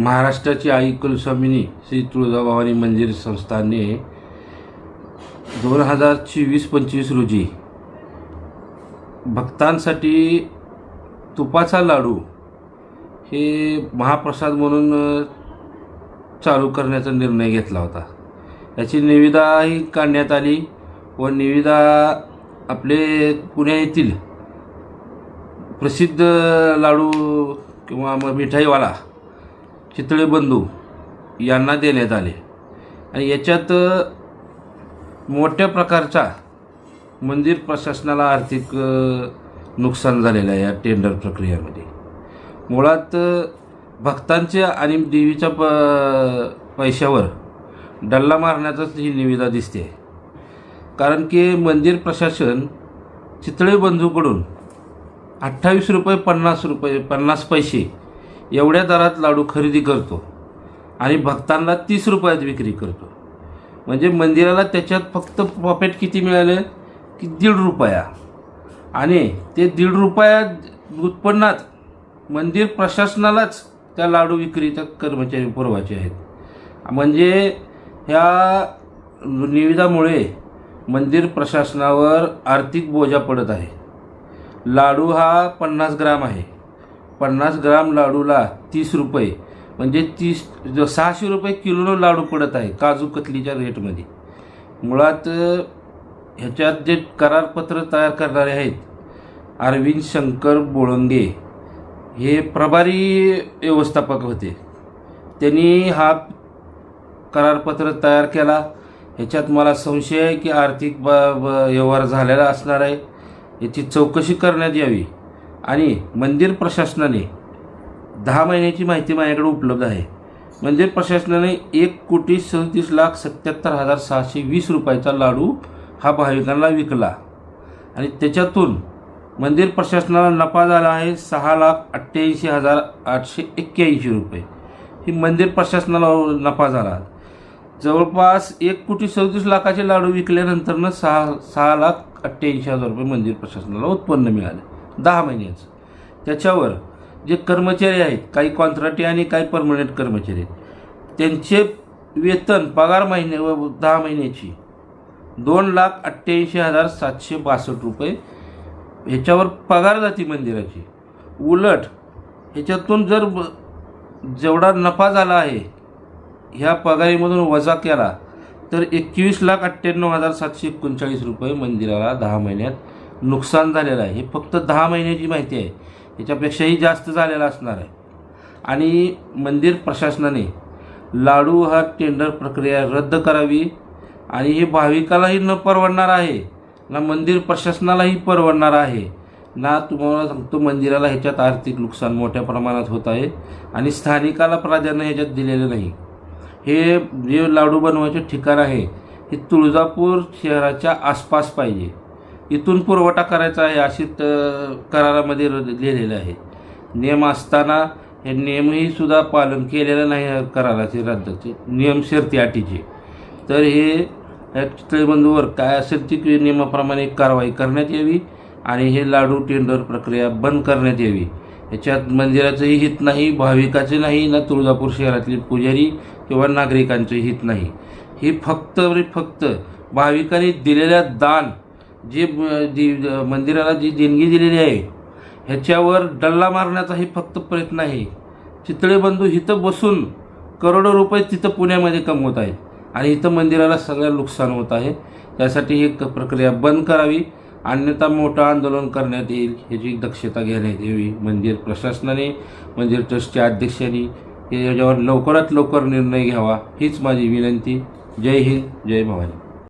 महाराष्ट्राची आई कुलस्वामिनी श्री तुळजाभवानी मंदिर संस्थानने 2024-25 रोजी भक्तांसाठी तुपाचा लाडू हे महाप्रसाद म्हणून चालू करण्याचा निर्णय घेतला होता। याची निविदाही काढण्यात आली व निविदा आपले पुणे येथील प्रसिद्ध लाडू किंवा मिठाईवाला चितळे बंधू यांना देण्यात आले आणि याच्यात मोठ्या प्रकारचा मंदिर प्रशासनाला आर्थिक नुकसान झालेलं आहे। या टेंडर प्रक्रियेमध्ये मुळात भक्तांच्या आणि देवीच्या पैशावर डल्ला मारण्याचाच ही निविदा दिसते। कारण की मंदिर प्रशासन चितळे बंधूकडून 28 रुपये 50 पैसे एवढ्या दरात लाडू खरेदी करतो आणि भक्तांना 30 रुपयात विक्री करतो। म्हणजे मंदिराला त्याच्यात फक्त प्रॉफिट किती मिळाले की 1.5 रुपया आणि ते 1.5 रुपया उत्पन्नात मंदिर प्रशासनालाच त्या लाडू विक्रीच्या कर्मचारी पुरवायचे आहेत। म्हणजे ह्या निविदामुळे मंदिर प्रशासनावर आर्थिक बोजा पडत आहे। लाडू हा 50 ग्राम आहे। 50 ग्राम लाडूला 30 रुपये म्हणजे 600 रुपये किलोनं लाडू पडत आहे काजू कतलीच्या रेटमध्ये। मुळात ह्याच्यात जे करारपत्र तयार करणारे आहेत अरविंद शंकर बोळंगे हे प्रभारी व्यवस्थापक होते। त्यांनी हा करारपत्र तयार केला। ह्याच्यात मला संशय आहे की आर्थिक व्यवहार झालेला असणार आहे। याची चौकशी करण्यात यावी आणि मंदिर प्रशासनाने 10 महिन्याची माहिती माझ्याकडे उपलब्ध आहे। मंदिर प्रशासनाने 1,37,77,620 रुपयाचा लाडू हा भाविकांना विकला आणि त्याच्यातून मंदिर प्रशासनाला नफा झाला आहे 6,88,881 रुपये। ही मंदिर प्रशासनाला नफा झाला। जवळपास 1,37,00,000 लाडू विकल्यानंतरनं 6,88,000 रुपये मंदिर प्रशासनाला उत्पन्न मिळाले 10 महिन्याचं। त्याच्यावर जे कर्मचारी आहेत काही कॉन्ट्रॅक्टी आणि काही परमनंट कर्मचारी आहेत त्यांचे वेतन पगार 10 महिन्याची 2,88,762 रुपये ह्याच्यावर पगार जाती मंदिराची। उलट ह्याच्यातून जर जेवढा नफा झाला आहे ह्या पगारीमधून वजा केला तर 21,98,739 रुपये मंदिराला 10 महिन्यात नुकसान झालेलं आहे। हे फक्त 10 महिन्याची माहिती आहे, ह्याच्यापेक्षाही जास्त झालेला असणार आहे। आणि मंदिर प्रशासनाने लाडू हा टेंडर प्रक्रिया रद्द करावी आणि हे भाविकालाही न परवडणार आहे ना मंदिर प्रशासनालाही परवडणार आहे ना। तुम्हाला सांगतो मंदिराला ह्याच्यात आर्थिक नुकसान मोठ्या प्रमाणात होत आहे आणि स्थानिकाला प्राधान्य ह्याच्यात दिलेलं नाही। हे जे लाडू बनवायचे ठिकाण आहे हे तुळजापूर शहराच्या आसपास पाहिजे, इथून पुरवठा करायचा आहे अशी करारामध्ये लिहिलेलं आहे। नियम असताना हे नियमही सुद्धा पालन केलेलं नाही कराराचे रद्दचे नियम शर्ती अटीचे। तर हे चितळे बंधूवर काय असेल ती नियमाप्रमाणे कारवाई करण्यात यावी आणि हे लाडू टेंडर प्रक्रिया बंद करण्यात यावी। याच्यात मंदिराचंही हित नाही, भाविकाचे नाही ना तुळजापूर शहरातले पुजारी किंवा नागरिकांचे हित नाही। ही फक्त भाविकांनी दिलेल्या दान जे मंदिराला जी देणगी दिलेली आहे ह्याच्यावर डल्ला मारण्याचाही फक्त प्रयत्न आहे। चितळे बंधू इथं बसून करोडो रुपये तिथं पुण्यामध्ये कमवत आहेत आणि इथं मंदिराला सगळं नुकसान होत आहे। त्यासाठी ही प्रक्रिया बंद करावी, अन्यथा मोठं आंदोलन करण्यात येईल ह्याची दक्षता घेण्यात यावी। मंदिर प्रशासनाने मंदिर ट्रस्टच्या अध्यक्षांनी याच्यावर लवकरात लवकर निर्णय घ्यावा हीच माझी विनंती। जय हिंद, जय भवानी।